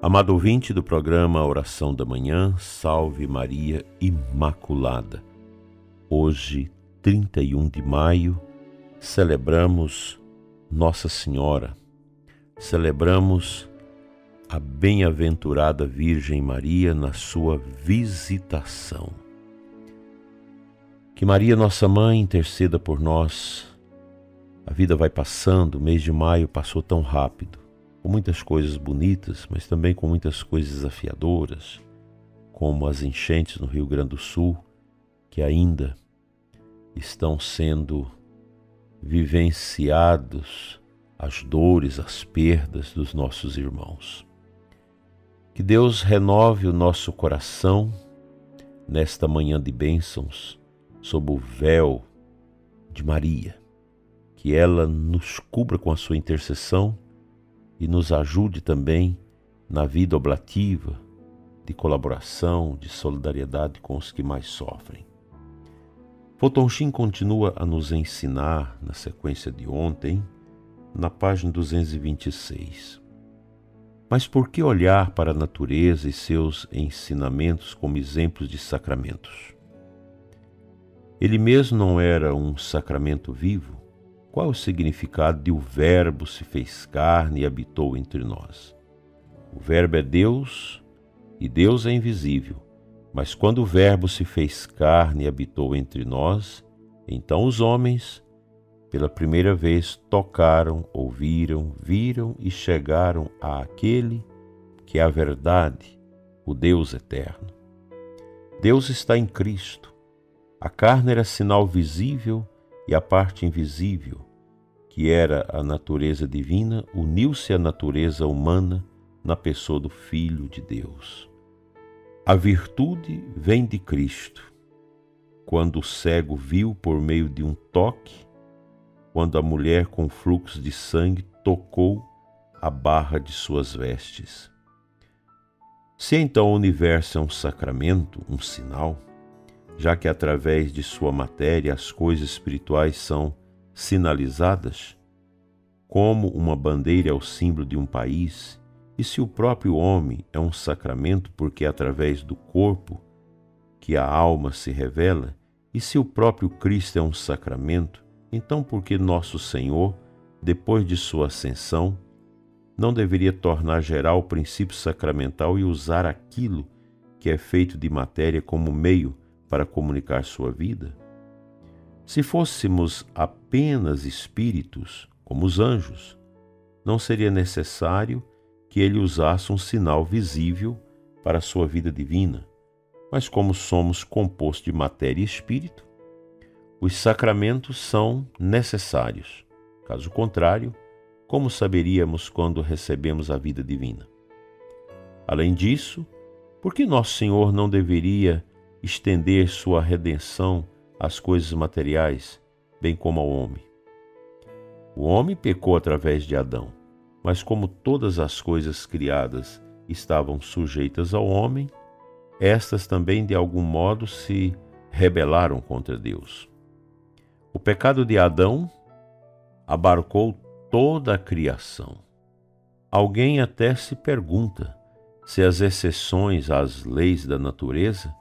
Amado ouvinte do programa Oração da Manhã, Salve Maria Imaculada. Hoje, 31 de maio, celebramos Nossa Senhora. Celebramos a bem-aventurada Virgem Maria na sua visitação. Que Maria, nossa Mãe, interceda por nós. A vida vai passando, o mês de maio passou tão rápido, com muitas coisas bonitas, mas também com muitas coisas desafiadoras, como as enchentes no Rio Grande do Sul, que ainda estão sendo vivenciados as dores, as perdas dos nossos irmãos. Que Deus renove o nosso coração nesta manhã de bênçãos, sob o véu de Maria, que ela nos cubra com a sua intercessão e nos ajude também na vida oblativa, de colaboração, de solidariedade com os que mais sofrem. Potonchim continua a nos ensinar, na sequência de ontem, na página 226. Mas por que olhar para a natureza e seus ensinamentos como exemplos de sacramentos? Ele mesmo não era um sacramento vivo? Qual é o significado de o Verbo se fez carne e habitou entre nós? O Verbo é Deus e Deus é invisível, mas quando o Verbo se fez carne e habitou entre nós, então os homens, pela primeira vez, tocaram, ouviram, viram e chegaram àquele que é a verdade, o Deus eterno. Deus está em Cristo. A carne era sinal visível e a parte invisível, que era a natureza divina, uniu-se à natureza humana na pessoa do Filho de Deus. A virtude vem de Cristo. Quando o cego viu por meio de um toque, quando a mulher com fluxo de sangue tocou a barra de suas vestes. Se então o universo é um sacramento, um sinal, já que através de sua matéria as coisas espirituais são sinalizadas, como uma bandeira é o símbolo de um país, e se o próprio homem é um sacramento porque é através do corpo que a alma se revela, e se o próprio Cristo é um sacramento, então por que nosso Senhor, depois de sua ascensão, não deveria tornar geral o princípio sacramental e usar aquilo que é feito de matéria como meio para comunicar sua vida? Se fôssemos apenas espíritos, como os anjos, não seria necessário que ele usasse um sinal visível para a sua vida divina. Mas como somos compostos de matéria e espírito, os sacramentos são necessários. Caso contrário, como saberíamos quando recebemos a vida divina? Além disso, por que nosso Senhor não deveria estender sua redenção às coisas materiais, bem como ao homem? O homem pecou através de Adão, mas como todas as coisas criadas estavam sujeitas ao homem, estas também de algum modo se rebelaram contra Deus. O pecado de Adão abarcou toda a criação. Alguém até se pergunta se as exceções às leis da natureza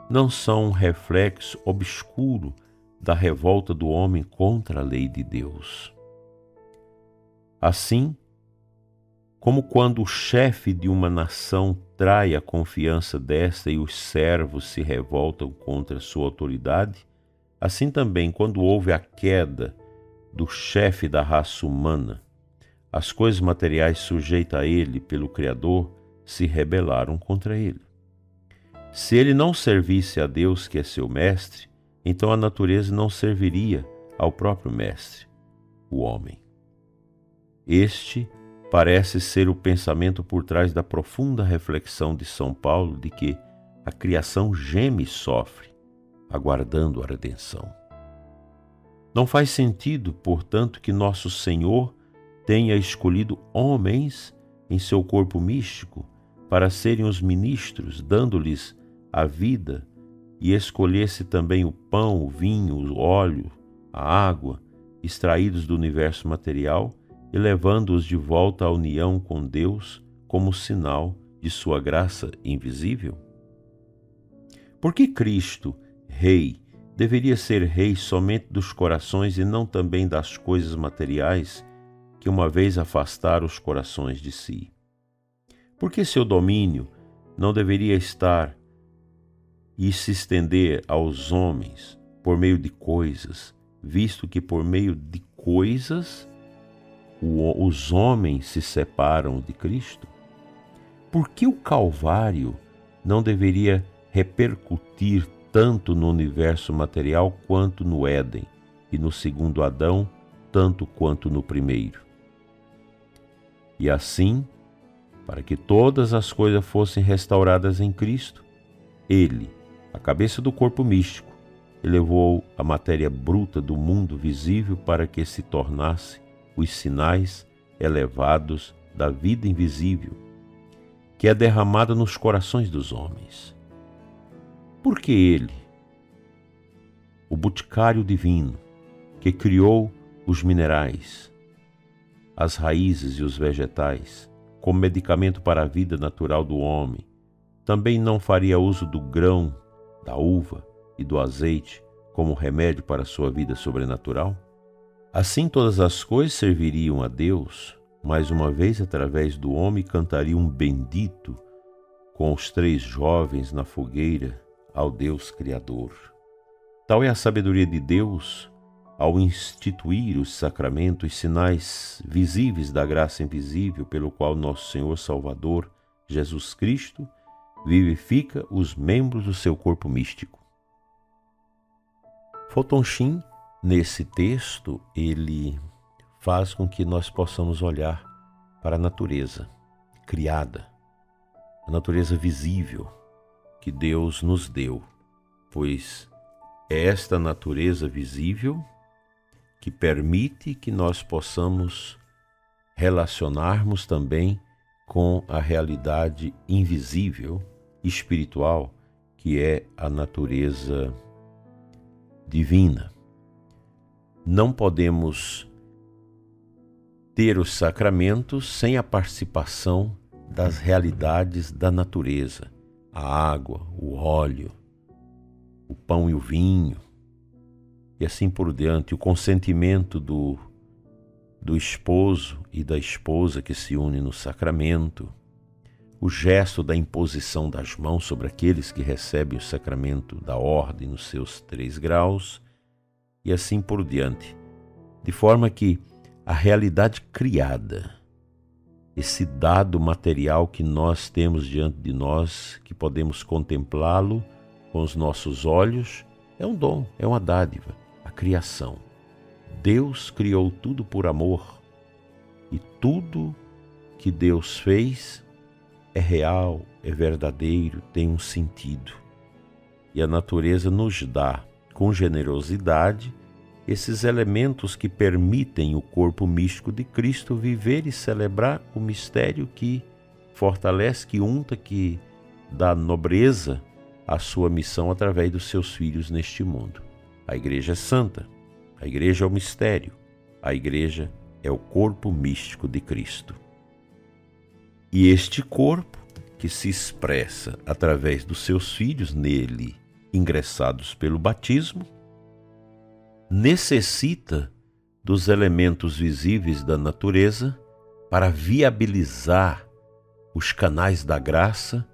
não são um reflexo obscuro da revolta do homem contra a lei de Deus. Assim, como quando o chefe de uma nação trai a confiança desta e os servos se revoltam contra sua autoridade, assim também, quando houve a queda do chefe da raça humana, as coisas materiais sujeitas a ele pelo Criador se rebelaram contra ele. Se ele não servisse a Deus, que é seu mestre, então a natureza não serviria ao próprio mestre, o homem. Este parece ser o pensamento por trás da profunda reflexão de São Paulo de que a criação geme e sofre, aguardando a redenção. Não faz sentido, portanto, que nosso Senhor tenha escolhido homens em seu corpo místico para serem os ministros, dando-lhes a vida, e escolhesse também o pão, o vinho, o óleo, a água, extraídos do universo material, e levando-os de volta à união com Deus como sinal de sua graça invisível? Por que Cristo, Rei, deveria ser Rei somente dos corações e não também das coisas materiais que uma vez afastaram os corações de si? Por que seu domínio não deveria estar e se estender aos homens por meio de coisas, visto que por meio de coisas os homens se separam de Cristo? Por que o Calvário não deveria repercutir tanto no universo material quanto no Éden, e no segundo Adão, tanto quanto no primeiro? E assim, para que todas as coisas fossem restauradas em Cristo, Ele, a cabeça do corpo místico, elevou a matéria bruta do mundo visível para que se tornasse os sinais elevados da vida invisível, que é derramada nos corações dos homens. Porque Ele, o boticário divino, que criou os minerais, as raízes e os vegetais, como medicamento para a vida natural do homem, também não faria uso do grão, da uva e do azeite como remédio para a sua vida sobrenatural? Assim todas as coisas serviriam a Deus, mais uma vez através do homem cantariam um bendito com os 3 jovens na fogueira ao Deus Criador. Tal é a sabedoria de Deus ao instituir os sacramentos, sinais visíveis da graça invisível pelo qual nosso Senhor Salvador, Jesus Cristo, vivifica os membros do seu corpo místico. Fulton Sheen, nesse texto, ele faz com que nós possamos olhar para a natureza criada, a natureza visível que Deus nos deu, pois é esta natureza visível que permite que nós possamos relacionarmos também com a realidade invisível, espiritual, que é a natureza divina. Não podemos ter os sacramentos sem a participação das realidades da natureza, a água, o óleo, o pão e o vinho, e assim por diante, o consentimento do esposo e da esposa que se unem no sacramento, o gesto da imposição das mãos sobre aqueles que recebem o sacramento da ordem nos seus 3 graus, e assim por diante, de forma que a realidade criada, esse dado material que nós temos diante de nós, que podemos contemplá-lo com os nossos olhos, é um dom, é uma dádiva, a criação. Deus criou tudo por amor, e tudo que Deus fez é real, é verdadeiro, tem um sentido. E a natureza nos dá, com generosidade, esses elementos que permitem o corpo místico de Cristo viver e celebrar o mistério que fortalece, que unta, que dá nobreza à sua missão através dos seus filhos neste mundo. A Igreja é santa, a Igreja é o mistério, a Igreja é o corpo místico de Cristo. E este corpo, que se expressa através dos seus filhos nele, ingressados pelo batismo, necessita dos elementos visíveis da natureza para viabilizar os canais da graça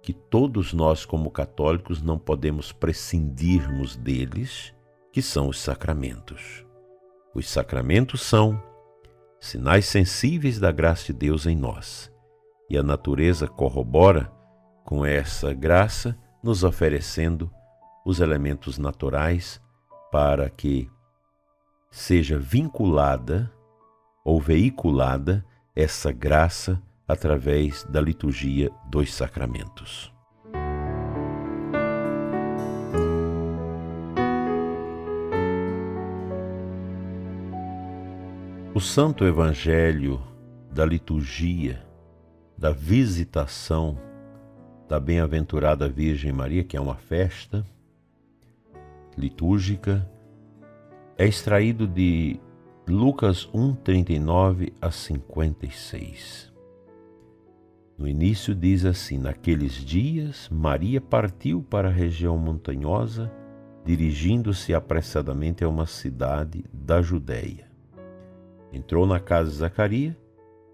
que todos nós, como católicos, não podemos prescindirmos deles, que são os sacramentos. Os sacramentos são sinais sensíveis da graça de Deus em nós, e a natureza corrobora com essa graça, nos oferecendo os elementos naturais para que seja vinculada ou veiculada essa graça através da liturgia dos sacramentos. O Santo Evangelho da liturgia, da visitação da Bem-aventurada Virgem Maria, que é uma festa litúrgica, é extraído de Lucas 1, 39 a 56. No início diz assim: naqueles dias, Maria partiu para a região montanhosa, dirigindo-se apressadamente a uma cidade da Judéia. Entrou na casa de Zacarias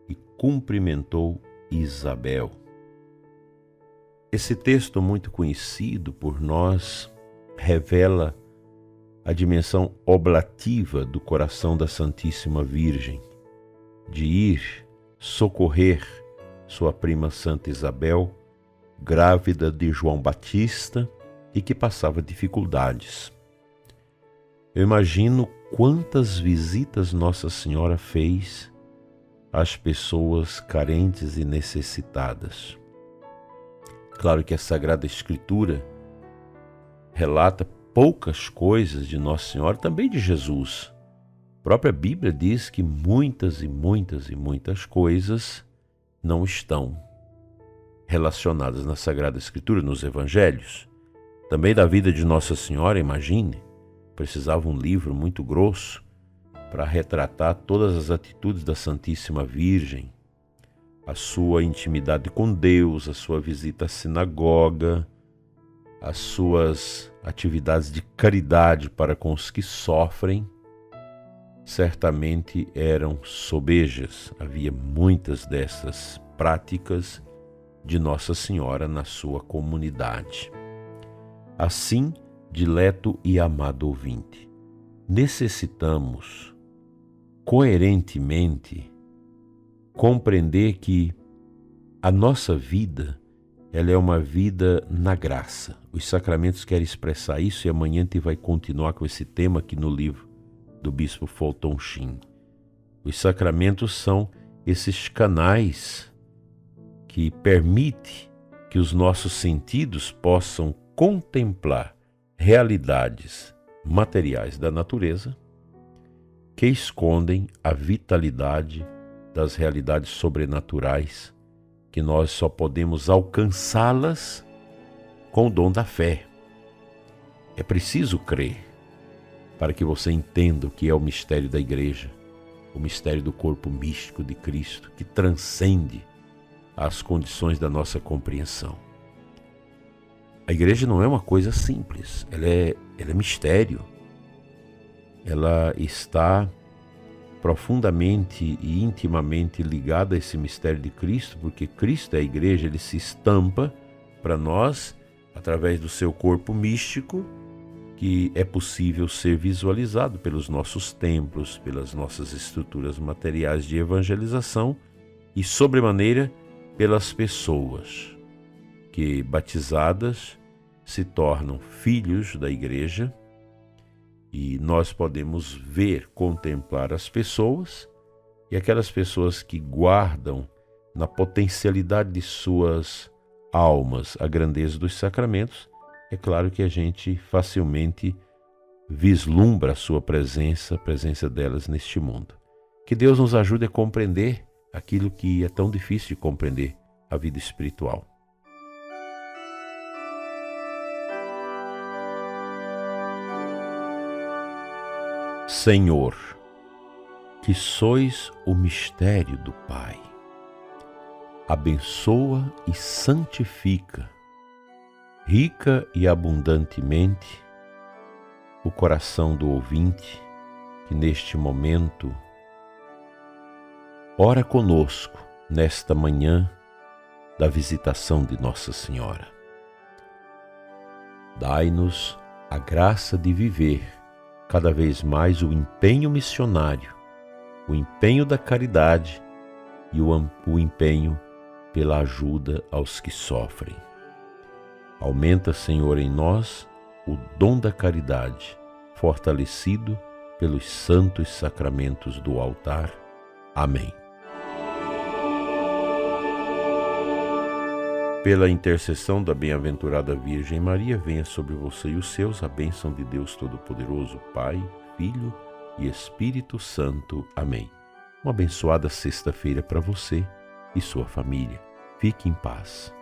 e cumprimentou Isabel. Esse texto muito conhecido por nós revela a dimensão oblativa do coração da Santíssima Virgem, de ir socorrer sua prima Santa Isabel, grávida de João Batista e que passava dificuldades. Eu imagino quantas visitas Nossa Senhora fez às pessoas carentes e necessitadas. Claro que a Sagrada Escritura relata poucas coisas de Nossa Senhora, também de Jesus. A própria Bíblia diz que muitas e muitas e muitas coisas não estão relacionadas na Sagrada Escritura, nos Evangelhos. Também da vida de Nossa Senhora, imagine, precisava um livro muito grosso para retratar todas as atitudes da Santíssima Virgem, a sua intimidade com Deus, a sua visita à sinagoga, as suas atividades de caridade para com os que sofrem, certamente eram sobejas. Havia muitas dessas práticas de Nossa Senhora na sua comunidade. Assim, dileto e amado ouvinte, necessitamos coerentemente compreender que a nossa vida, ela é uma vida na graça. Os sacramentos querem expressar isso e amanhã a gente vai continuar com esse tema aqui no livro do Bispo Fulton Sheen. Os sacramentos são esses canais que permitem que os nossos sentidos possam contemplar realidades materiais da natureza que escondem a vitalidade das realidades sobrenaturais, que nós só podemos alcançá-las com o dom da fé. É preciso crer para que você entenda o que é o mistério da Igreja, o mistério do corpo místico de Cristo, que transcende as condições da nossa compreensão. A Igreja não é uma coisa simples, ela é mistério. Ela está profundamente e intimamente ligada a esse mistério de Cristo, porque Cristo é a Igreja, ele se estampa para nós através do seu corpo místico, que é possível ser visualizado pelos nossos templos, pelas nossas estruturas materiais de evangelização e, sobremaneira, pelas pessoas que, batizadas, se tornam filhos da Igreja. E nós podemos ver, contemplar as pessoas, e aquelas pessoas que guardam na potencialidade de suas almas a grandeza dos sacramentos, é claro que a gente facilmente vislumbra a sua presença, a presença delas neste mundo. Que Deus nos ajude a compreender aquilo que é tão difícil de compreender, a vida espiritual. Senhor, que sois o mistério do Pai, abençoa e santifica, rica e abundantemente, o coração do ouvinte que neste momento ora conosco nesta manhã da visitação de Nossa Senhora. Dai-nos a graça de viver cada vez mais o empenho missionário, o empenho da caridade e o empenho pela ajuda aos que sofrem. Aumenta, Senhor, em nós o dom da caridade, fortalecido pelos santos sacramentos do altar. Amém. Pela intercessão da bem-aventurada Virgem Maria, venha sobre você e os seus a bênção de Deus Todo-Poderoso, Pai, Filho e Espírito Santo. Amém. Uma abençoada sexta-feira para você e sua família. Fique em paz.